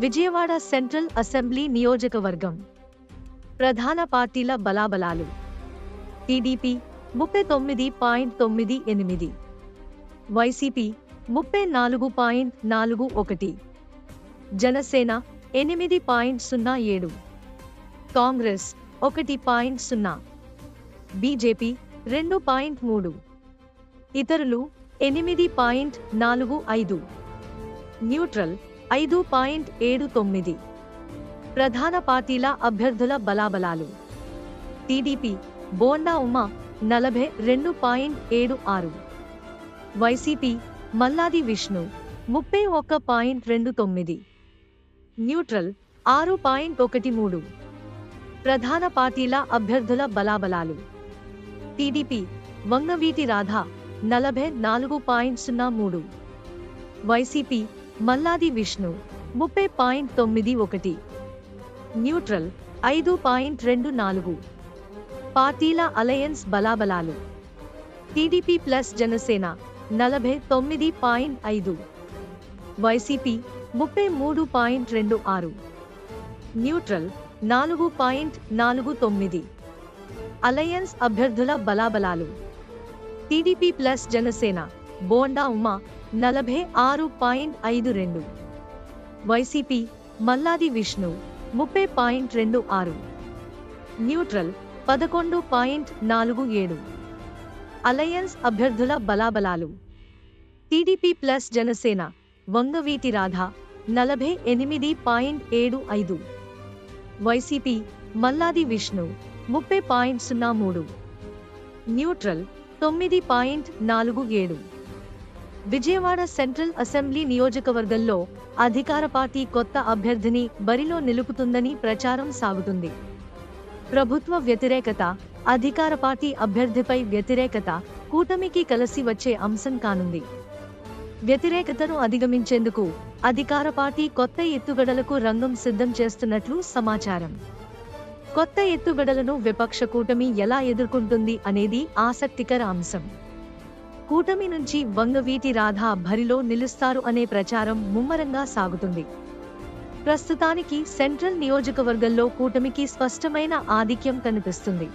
Vijayawada central assembly నియోజకవర్గం ప్రధాన పార్టీల బలాబలాలు. TDP 39.98, YCP 34.41, Janasena 8.07, Congress 1.0, BJP 2.3, ఇతరులు 8.45, న్యూట్రల్ 5.79. ప్రధాన పార్టీల అభ్యర్థుల బలాబలాలు. TDP Bonda Uma 42.76, YCP Malladi Vishnu 31.29, neutral 6.13. ప్రధాన పార్టీల అభ్యర్థుల బలాబలాలు. TDP Vangaveeti Radha 44.03, YCP Malladi Vishnu 30.91, neutral 5.24. పార్టీల అలయన్స్ బలాబలాలు. TDP plus Janasena 49.5, YCP 33.26, neutral 4.49. Alliance అభ్యర్థుల బలాబలాలు. TDP plus Janasena Bonda Uma 46.52, YCP Malladi Vishnu 30.26, neutral 11.47. Alliance అభ్యర్థుల బలాబలాలు. TDP plus Janasena Vangaveeti Radha 48.75, YCP Malladi Vishnu 30.03, neutral 9.47. Vijayawada central assembly నియోజకవర్గంలో అధికార పార్టీ కొత్త అభ్యర్థిని బరిలో నిలుపుతుందని ప్రచారం సాగుతుంది. ప్రభుత్వ వ్యతిరేకత, అధికార పార్టీ అభ్యర్థిపై వ్యతిరేకత కూటమికి కలిసి వచ్చే అంశం కానుంది. వ్యతిరేకతను అధిగమించేందుకు అధికార పార్టీ కొత్త ఎత్తుగడలకు రంగం సిద్ధం చేస్తున్నట్లు సమాచారం. కొత్త ఎత్తుగడలను విపక్ష కూటమి ఎలా ఎదుర్కొంటుంది అనేది ఆసక్తికర అంశం. కూటమి నుంచి వంగవీటి రాధ బరిలో నిలుస్తారు అనే ప్రచారం ముమ్మరంగా సాగుతుంది. ప్రస్తుతానికి సెంట్రల్ నియోజకవర్గంలో కూటమికి స్పష్టమైన ఆధిక్యం కనిపిస్తుంది.